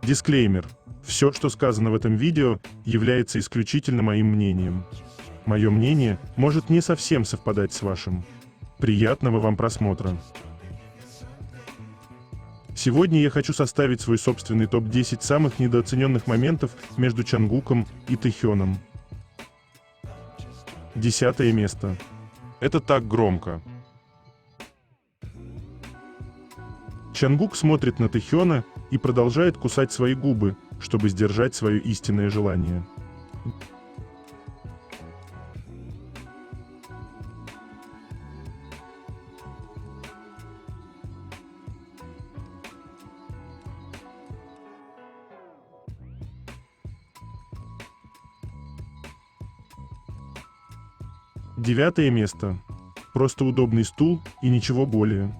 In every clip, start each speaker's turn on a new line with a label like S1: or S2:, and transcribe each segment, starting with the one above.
S1: Дисклеймер. Все, что сказано в этом видео, является исключительно моим мнением. Мое мнение может не совсем совпадать с вашим. Приятного вам просмотра. Сегодня я хочу составить свой собственный топ-10 самых недооцененных моментов между Чангуком и Тэхёном. 10 место. Это так громко. Чангук смотрит на Тэхёна и продолжает кусать свои губы, чтобы сдержать свое истинное желание. Девятое место. Просто удобный стул и ничего более.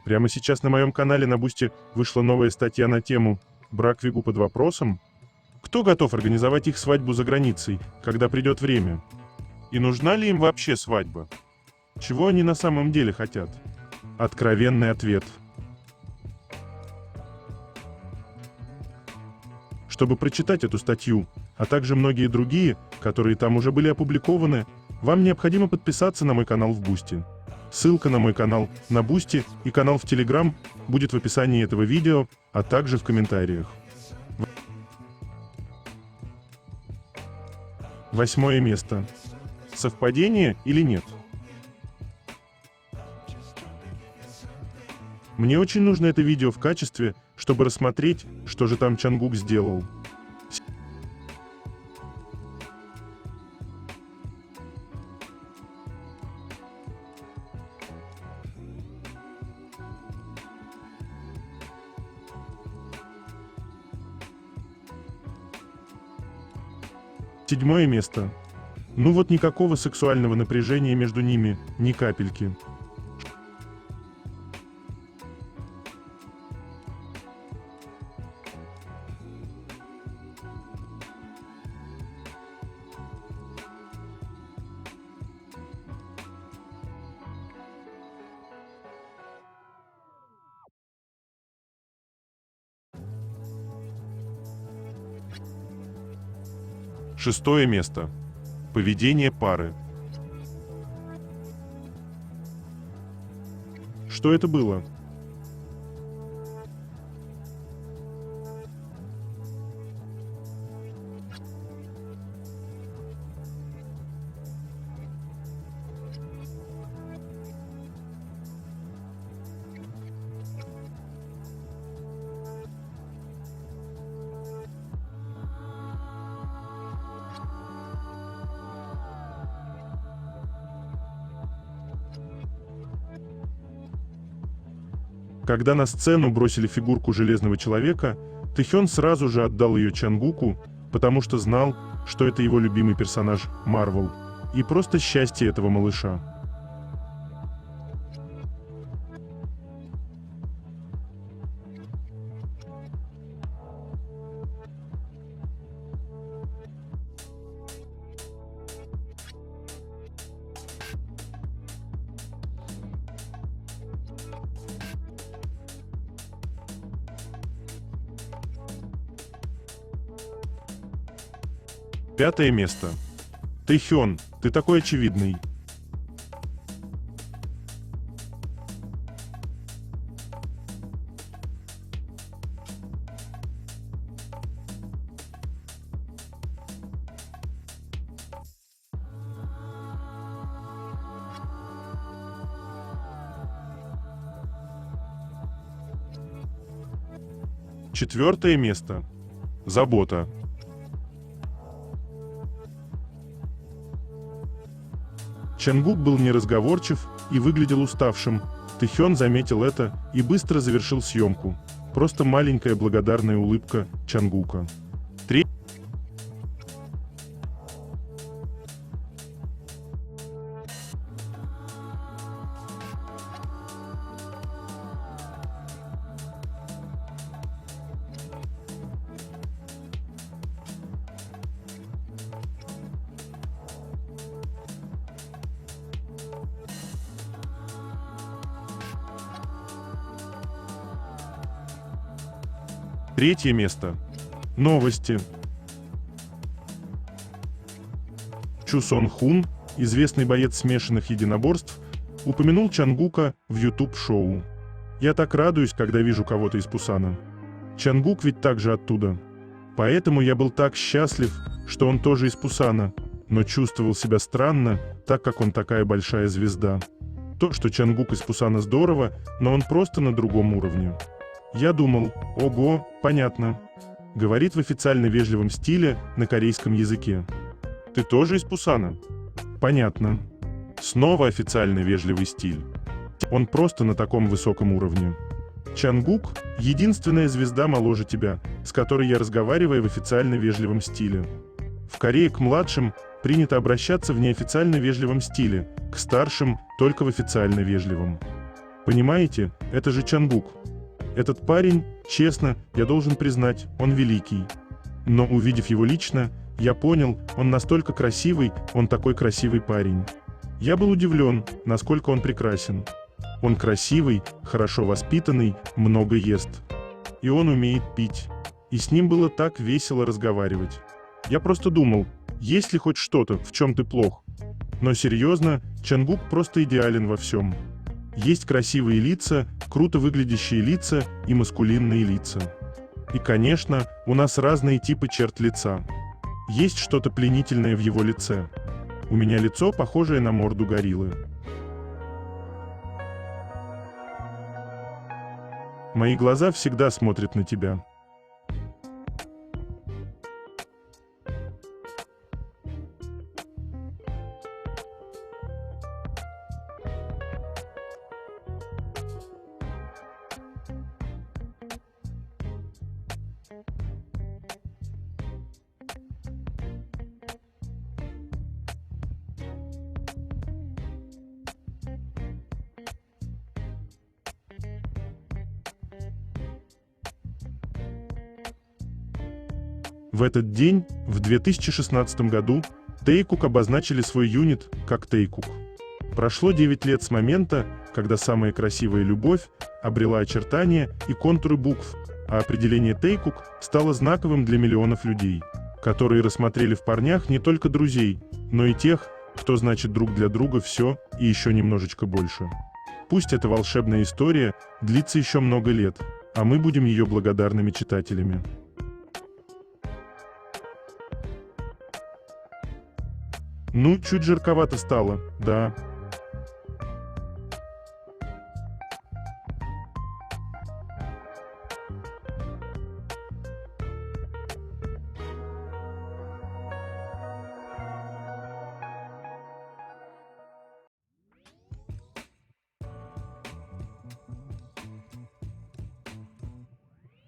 S1: Прямо сейчас на моем канале на Бусти вышла новая статья на тему «Брак Вигу под вопросом». Кто готов организовать их свадьбу за границей, когда придет время? И нужна ли им вообще свадьба? Чего они на самом деле хотят? Откровенный ответ. Чтобы прочитать эту статью, а также многие другие, которые там уже были опубликованы, вам необходимо подписаться на мой канал в Бусти. Ссылка на мой канал на Бусти и канал в Телеграм будет в описании этого видео, а также в комментариях. 8 место. Совпадение или нет? Мне очень нужно это видео в качестве, чтобы рассмотреть, что же там Чангук сделал. Седьмое место. Ну вот никакого сексуального напряжения между ними, ни капельки. Шестое место. Поведение пары. Что это было? Когда на сцену бросили фигурку Железного Человека, Тэхён сразу же отдал ее Чангуку, потому что знал, что это его любимый персонаж Марвел, и просто счастье этого малыша. Пятое место. Тэхён, ты такой очевидный. Четвертое место. Забота. Чангук был неразговорчив и выглядел уставшим. Тэхён заметил это и быстро завершил съемку. Просто маленькая благодарная улыбка Чангука. Третье место. Новости. Чу Сон Хун, известный боец смешанных единоборств, упомянул Чангука в YouTube-шоу. Я так радуюсь, когда вижу кого-то из Пусана. Чангук ведь также оттуда. Поэтому я был так счастлив, что он тоже из Пусана, но чувствовал себя странно, так как он такая большая звезда. То, что Чангук из Пусана, здорово, но он просто на другом уровне. Я думал, ого, понятно. Говорит в официально вежливом стиле на корейском языке. Ты тоже из Пусана? Понятно. Снова официально вежливый стиль. Он просто на таком высоком уровне. Чангук – единственная звезда моложе тебя, с которой я разговариваю в официально вежливом стиле. В Корее к младшим принято обращаться в неофициально вежливом стиле, к старшим – только в официально вежливом. Понимаете, это же Чангук. Этот парень, честно, я должен признать, он великий. Но увидев его лично, я понял, он настолько красивый, он такой красивый парень. Я был удивлен, насколько он прекрасен. Он красивый, хорошо воспитанный, много ест. И он умеет пить. И с ним было так весело разговаривать. Я просто думал, есть ли хоть что-то, в чем ты плох? Но серьезно, Чангук просто идеален во всем. Есть красивые лица, круто выглядящие лица и маскулинные лица. И, конечно, у нас разные типы черт лица. Есть что-то пленительное в его лице. У меня лицо, похожее на морду гориллы. Мои глаза всегда смотрят на тебя. В этот день, в 2016 году, Taekook обозначили свой юнит как Taekook. Прошло 9 лет с момента, когда самая красивая любовь обрела очертания и контуры букв, а определение Taekook стало знаковым для миллионов людей, которые рассмотрели в парнях не только друзей, но и тех, кто значит друг для друга все и еще немножечко больше. Пусть эта волшебная история длится еще много лет, а мы будем ее благодарными читателями. Ну, чуть жарковато стало, да.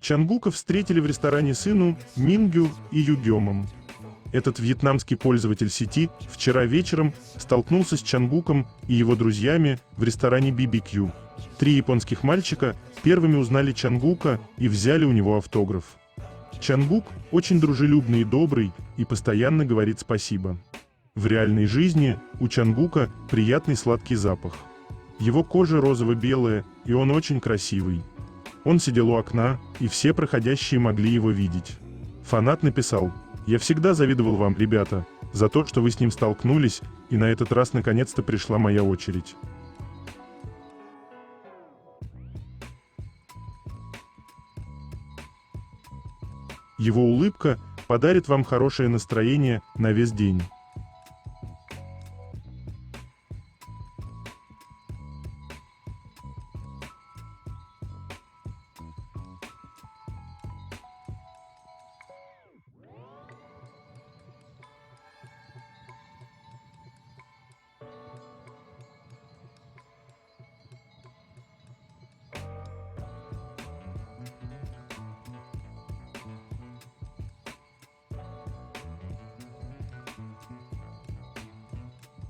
S1: Чангука встретили в ресторане сыну Мингю и Югемом. Этот вьетнамский пользователь сети вчера вечером столкнулся с Чангуком и его друзьями в ресторане BBQ. 3 японских мальчика первыми узнали Чангука и взяли у него автограф. Чангук очень дружелюбный и добрый и постоянно говорит спасибо. В реальной жизни у Чангука приятный сладкий запах. Его кожа розово-белая, и он очень красивый. Он сидел у окна, и все проходящие могли его видеть. Фанат написал: «Я всегда завидовал вам, ребята, за то, что вы с ним столкнулись, и на этот раз наконец-то пришла моя очередь». Его улыбка подарит вам хорошее настроение на весь день.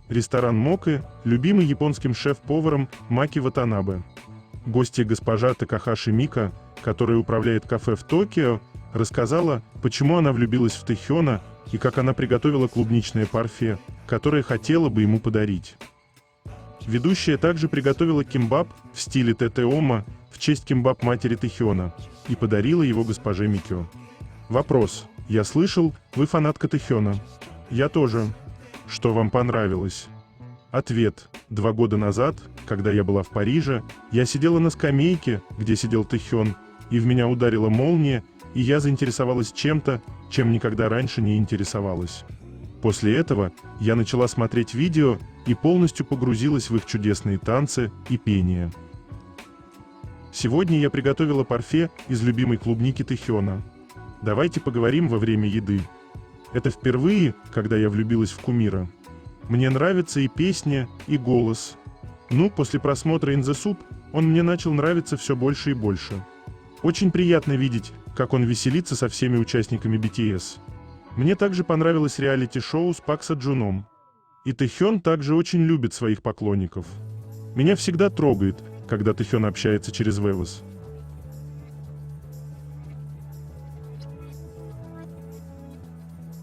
S1: Ресторан Моки, любимый японским шеф-поваром Маки Ватанабе. Гостья госпожа Такахаши Мика, которая управляет кафе в Токио, рассказала, почему она влюбилась в Тэхёна и как она приготовила клубничное парфе, которое хотела бы ему подарить. Ведущая также приготовила кимбап в стиле Тете-Ома в честь кимбап-матери Тэхёна и подарила его госпоже Микё. Вопрос. Я слышал, вы фанатка Тэхёна. Я тоже. Что вам понравилось? Ответ. 2 года назад, когда я была в Париже, я сидела на скамейке, где сидел Тэхён, и в меня ударила молния, и я заинтересовалась чем-то, чем никогда раньше не интересовалась. После этого я начала смотреть видео и полностью погрузилась в их чудесные танцы и пение. Сегодня я приготовила парфе из любимой клубники Тэхёна. Давайте поговорим во время еды. Это впервые, когда я влюбилась в кумира. Мне нравится и песня, и голос. После просмотра In The Soup он мне начал нравиться все больше и больше. Очень приятно видеть, как он веселится со всеми участниками BTS. Мне также понравилось реалити-шоу с Пак Соджуном. И Тэхён также очень любит своих поклонников. Меня всегда трогает, когда Тэхён общается через Weverse.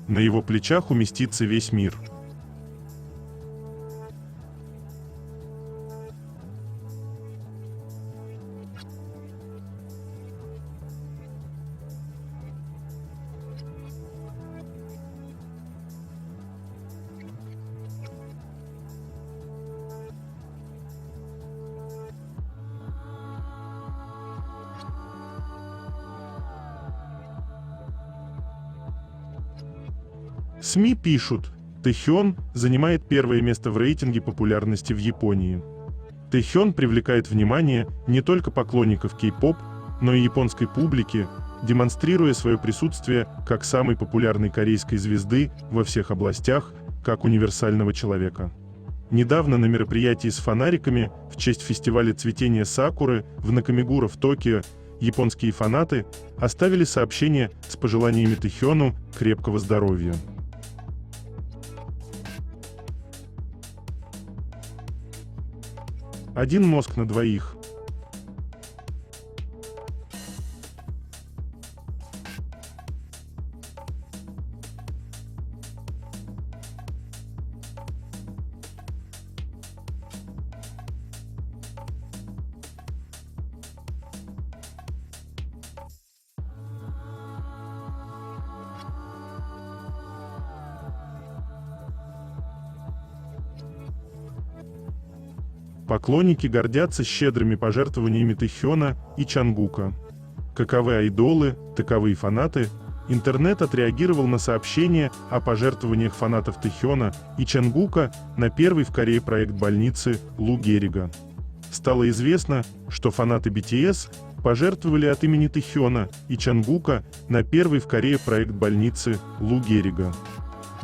S1: На его плечах уместится весь мир. СМИ пишут, Тэхён занимает первое место в рейтинге популярности в Японии. Тэхён привлекает внимание не только поклонников кей-поп, но и японской публики, демонстрируя свое присутствие как самой популярной корейской звезды во всех областях, как универсального человека. Недавно на мероприятии с фонариками в честь фестиваля цветения сакуры в Накамигура в Токио японские фанаты оставили сообщение с пожеланиями Тэхёну крепкого здоровья. Один мозг на двоих. Поклонники гордятся щедрыми пожертвованиями Тэхёна и Чангука. Каковы айдолы, таковы и фанаты. Интернет отреагировал на сообщение о пожертвованиях фанатов Тэхёна и Чангука на первый в Корее проект больницы Лу Геррига. Стало известно, что фанаты BTS пожертвовали от имени Тэхёна и Чангука на первый в Корее проект больницы Лу Геррига.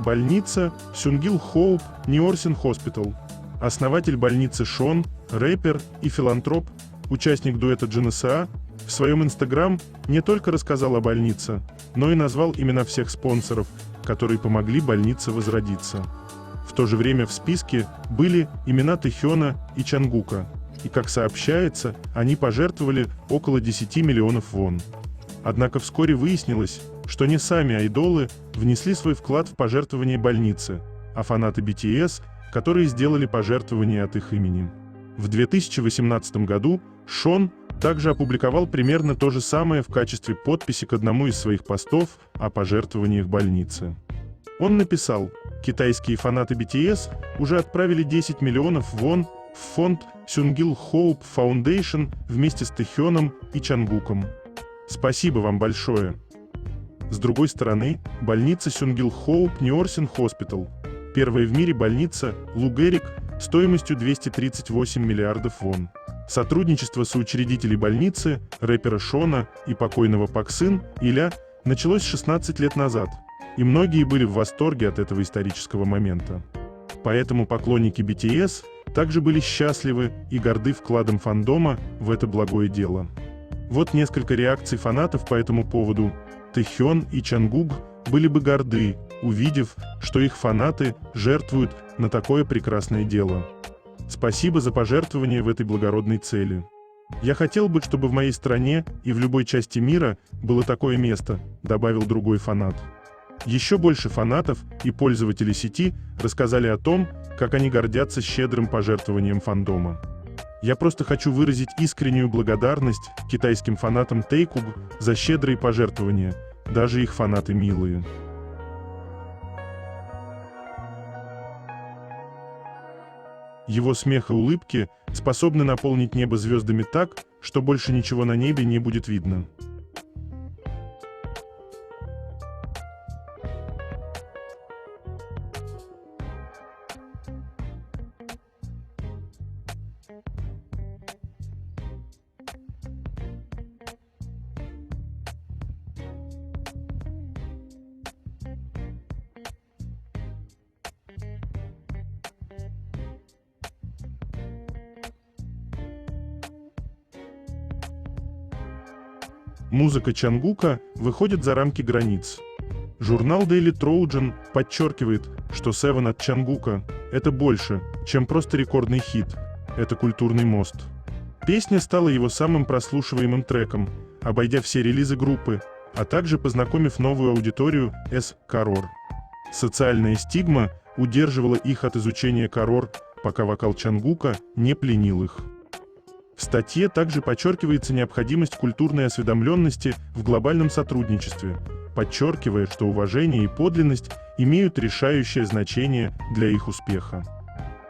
S1: Больница Сюнгил Хоуп Ньорсин Хоспитал. Основатель больницы Шон, рэпер и филантроп, участник дуэта GNSA, в своем инстаграм не только рассказал о больнице, но и назвал имена всех спонсоров, которые помогли больнице возродиться. В то же время в списке были имена Тэхёна и Чангука, и, как сообщается, они пожертвовали около 10 миллионов вон. Однако вскоре выяснилось, что не сами айдолы внесли свой вклад в пожертвование больницы, а фанаты BTS, которые сделали пожертвования от их имени. В 2018 году Шон также опубликовал примерно то же самое в качестве подписи к одному из своих постов о пожертвованиях больницы. Он написал: «Китайские фанаты BTS уже отправили 10 миллионов вон в фонд Сюнгил Хоуп Foundation вместе с Тэхёном и Чангуком. Спасибо вам большое». С другой стороны, больница Сюнгил Хоуп Ньорсин Хоспитал, первая в мире больница Лу Герриг стоимостью 238 миллиардов вон. Сотрудничество соучредителей больницы, рэпера Шона и покойного Пак Сын Иля началось 16 лет назад, и многие были в восторге от этого исторического момента. Поэтому поклонники BTS также были счастливы и горды вкладом фандома в это благое дело. Вот несколько реакций фанатов по этому поводу. Тэхён и Чангук были бы горды, увидев, что их фанаты жертвуют на такое прекрасное дело. Спасибо за пожертвование в этой благородной цели. Я хотел бы, чтобы в моей стране и в любой части мира было такое место, добавил другой фанат. Еще больше фанатов и пользователей сети рассказали о том, как они гордятся щедрым пожертвованием фандома. Я просто хочу выразить искреннюю благодарность китайским фанатам Taekwondo за щедрые пожертвования, даже их фанаты милые. Его смех и улыбки способны наполнить небо звездами так, что больше ничего на небе не будет видно. Музыка Чангука выходит за рамки границ. Журнал Daily Trojan подчеркивает, что Seven от Чангука — это больше, чем просто рекордный хит, это культурный мост. Песня стала его самым прослушиваемым треком, обойдя все релизы группы, а также познакомив новую аудиторию с Корор. Социальная стигма удерживала их от изучения Корор, пока вокал Чангука не пленил их. В статье также подчеркивается необходимость культурной осведомленности в глобальном сотрудничестве, подчеркивая, что уважение и подлинность имеют решающее значение для их успеха.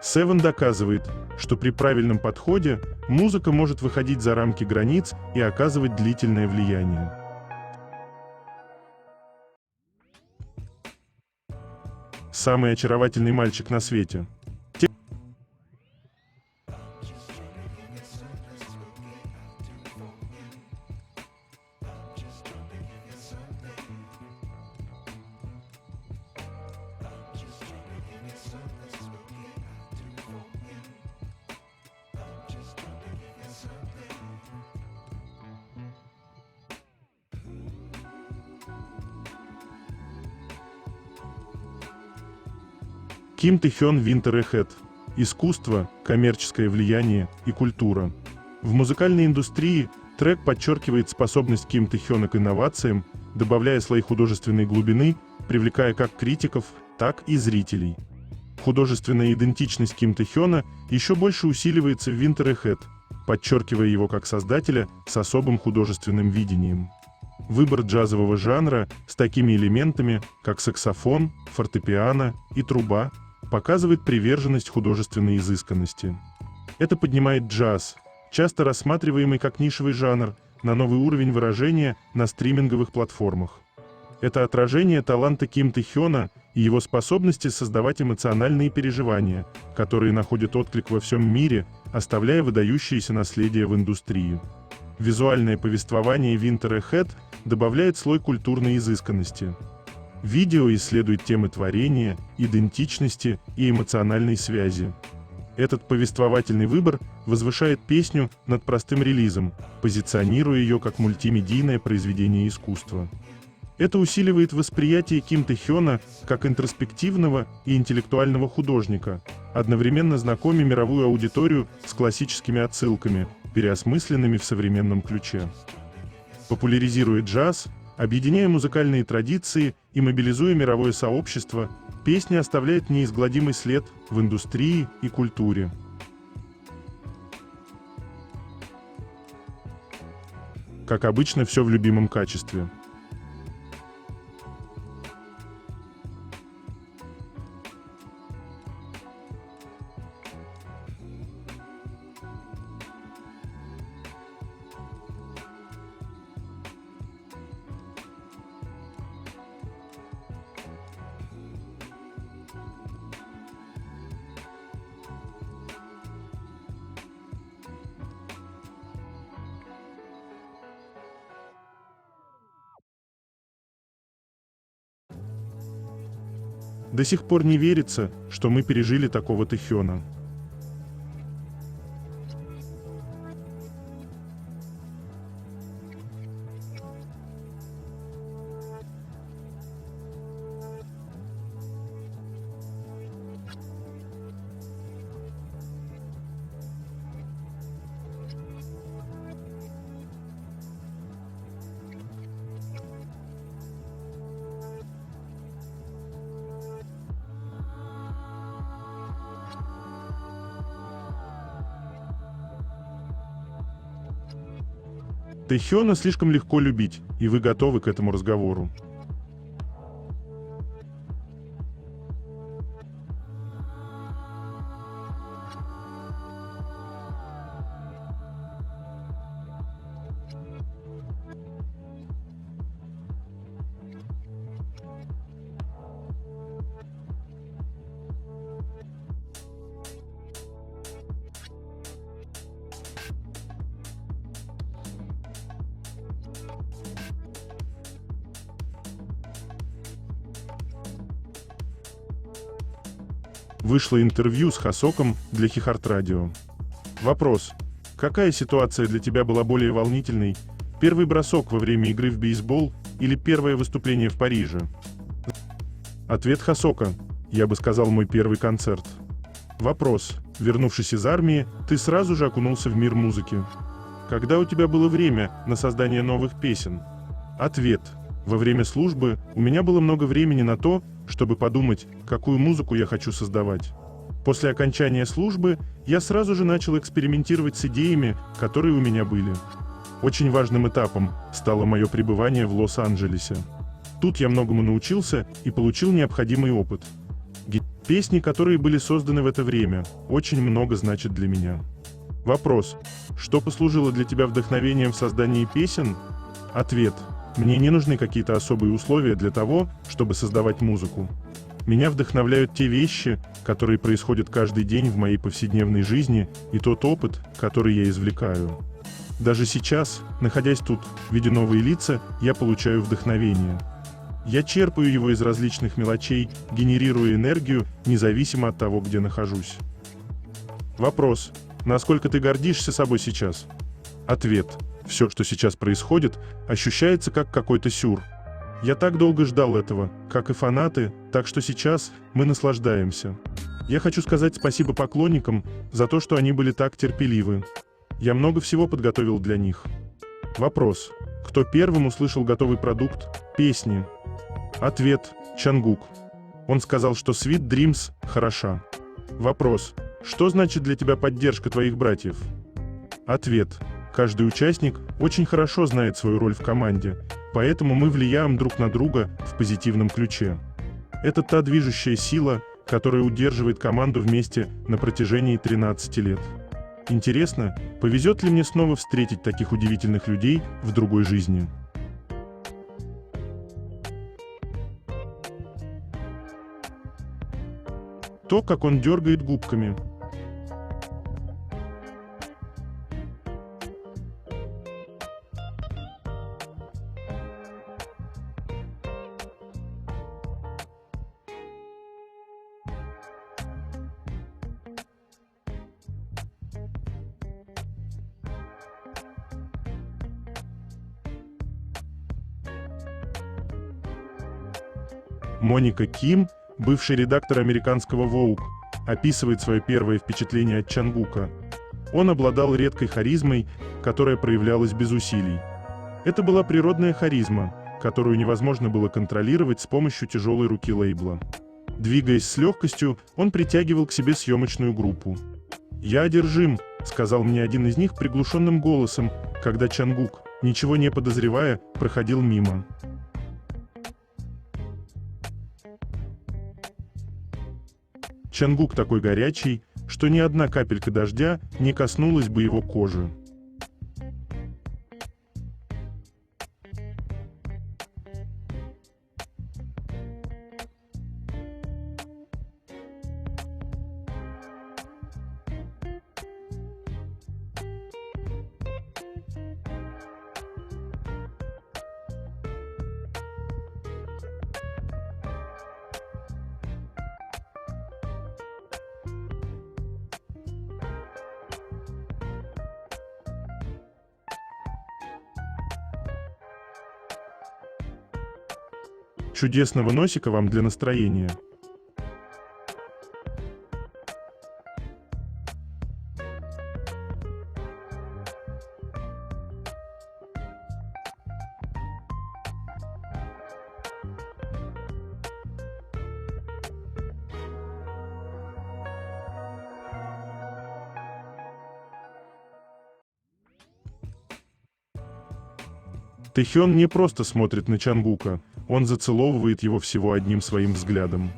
S1: Seven доказывает, что при правильном подходе музыка может выходить за рамки границ и оказывать длительное влияние. Самый очаровательный мальчик на свете. Ким Тэ-хён Winter Ahead. Искусство, коммерческое влияние и культура. В музыкальной индустрии трек подчеркивает способность Ким Тэ-хёна к инновациям, добавляя слои художественной глубины, привлекая как критиков, так и зрителей. Художественная идентичность Ким Тэ-хёна еще больше усиливается в Winter Ahead, подчеркивая его как создателя с особым художественным видением. Выбор джазового жанра с такими элементами, как саксофон, фортепиано и труба, показывает приверженность художественной изысканности. Это поднимает джаз, часто рассматриваемый как нишевый жанр, на новый уровень выражения на стриминговых платформах. Это отражение таланта Ким Тэ-хёна и его способности создавать эмоциональные переживания, которые находят отклик во всем мире, оставляя выдающееся наследие в индустрии. Визуальное повествование Winter Ahead добавляет слой культурной изысканности. Видео исследует темы творения, идентичности и эмоциональной связи. Этот повествовательный выбор возвышает песню над простым релизом, позиционируя ее как мультимедийное произведение искусства. Это усиливает восприятие Ким Тэ-хёна как интроспективного и интеллектуального художника, одновременно знакомя мировую аудиторию с классическими отсылками, переосмысленными в современном ключе. Популяризируя джаз, объединяя музыкальные традиции и мобилизуя мировое сообщество, песня оставляет неизгладимый след в индустрии и культуре. Как обычно, все в любимом качестве. До сих пор не верится, что мы пережили такого Тэ-хёна. Тэхёна слишком легко любить, и вы готовы к этому разговору. Вышло интервью с Хасоком для Хихарт Радио. Вопрос. Какая ситуация для тебя была более волнительной? Первый бросок во время игры в бейсбол или первое выступление в Париже? Ответ Хасока. Я бы сказал, мой первый концерт. Вопрос. Вернувшись из армии, ты сразу же окунулся в мир музыки. Когда у тебя было время на создание новых песен? Ответ. Во время службы у меня было много времени на то, чтобы подумать, какую музыку я хочу создавать. После окончания службы я сразу же начал экспериментировать с идеями, которые у меня были. Очень важным этапом стало мое пребывание в Лос-Анджелесе. Тут я многому научился и получил необходимый опыт. Песни, которые были созданы в это время, очень много значат для меня. Вопрос. Что послужило для тебя вдохновением в создании песен? Ответ. Мне не нужны какие-то особые условия для того, чтобы создавать музыку. Меня вдохновляют те вещи, которые происходят каждый день в моей повседневной жизни, и тот опыт, который я извлекаю. Даже сейчас, находясь тут, видя новые лица, я получаю вдохновение. Я черпаю его из различных мелочей, генерируя энергию, независимо от того, где нахожусь. Вопрос. Насколько ты гордишься собой сейчас? Ответ. Все, что сейчас происходит, ощущается как какой-то сюр. Я так долго ждал этого, как и фанаты, так что сейчас мы наслаждаемся. Я хочу сказать спасибо поклонникам за то, что они были так терпеливы. Я много всего подготовил для них. Вопрос. Кто первым услышал готовый продукт, песни? Ответ. Чангук. Он сказал, что Sweet Dreams хороша. Вопрос. Что значит для тебя поддержка твоих братьев? Ответ. Каждый участник очень хорошо знает свою роль в команде, поэтому мы влияем друг на друга в позитивном ключе. Это та движущая сила, которая удерживает команду вместе на протяжении 13 лет. Интересно, повезет ли мне снова встретить таких удивительных людей в другой жизни? То, как он дергает губками. Моника Ким, бывший редактор американского Vogue, описывает свое первое впечатление от Чангука. Он обладал редкой харизмой, которая проявлялась без усилий. Это была природная харизма, которую невозможно было контролировать с помощью тяжелой руки лейбла. Двигаясь с легкостью, он притягивал к себе съемочную группу. «Я одержим», — сказал мне один из них приглушенным голосом, когда Чангук, ничего не подозревая, проходил мимо. Чангук такой горячий, что ни одна капелька дождя не коснулась бы его кожи. Чудесного носика вам для настроения. Тэхён не просто смотрит на Чангука, он зацеловывает его всего одним своим взглядом.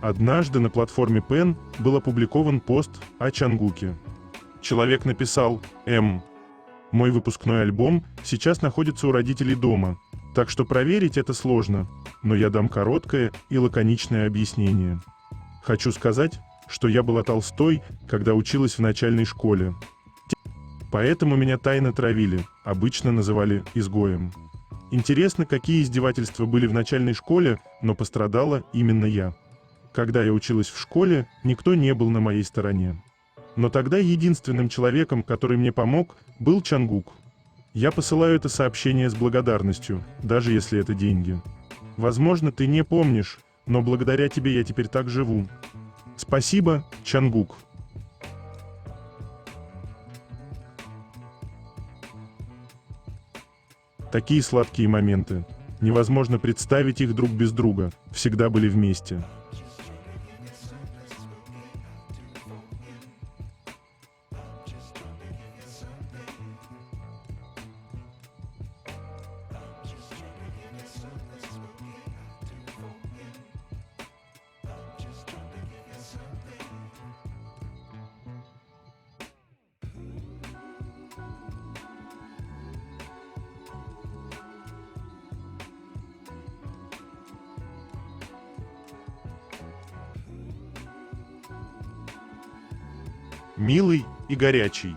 S1: Однажды на платформе Пен был опубликован пост о Чангуке. Человек написал: мой выпускной альбом сейчас находится у родителей дома, так что проверить это сложно, но я дам короткое и лаконичное объяснение. Хочу сказать, что я была Толстой, когда училась в начальной школе. Поэтому меня тайно травили, обычно называли изгоем. Интересно, какие издевательства были в начальной школе, но пострадала именно я. Когда я училась в школе, никто не был на моей стороне. Но тогда единственным человеком, который мне помог, был Чангук. Я посылаю это сообщение с благодарностью, даже если это деньги. Возможно, ты не помнишь, но благодаря тебе я теперь так живу. Спасибо, Чангук. Такие сладкие моменты. Невозможно представить их друг без друга, всегда были вместе. Милый и горячий.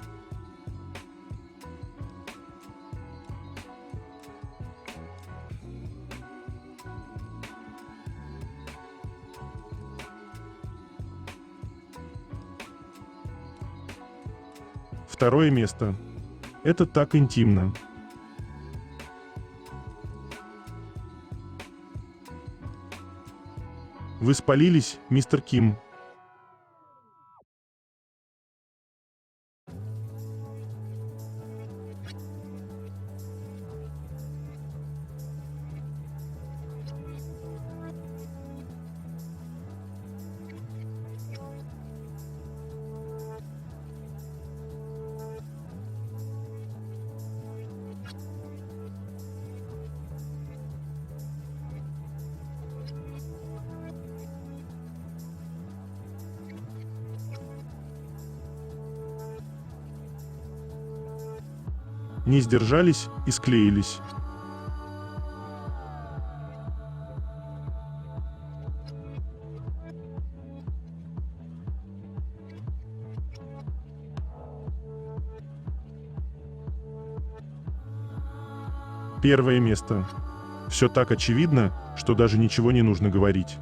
S1: Второе место. Это так интимно. Вы спалились, мистер Ким. Не сдержались и склеились. Первое место. Все так очевидно, что даже ничего не нужно говорить.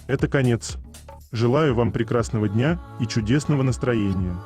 S1: Это конец. Желаю вам прекрасного дня и чудесного настроения.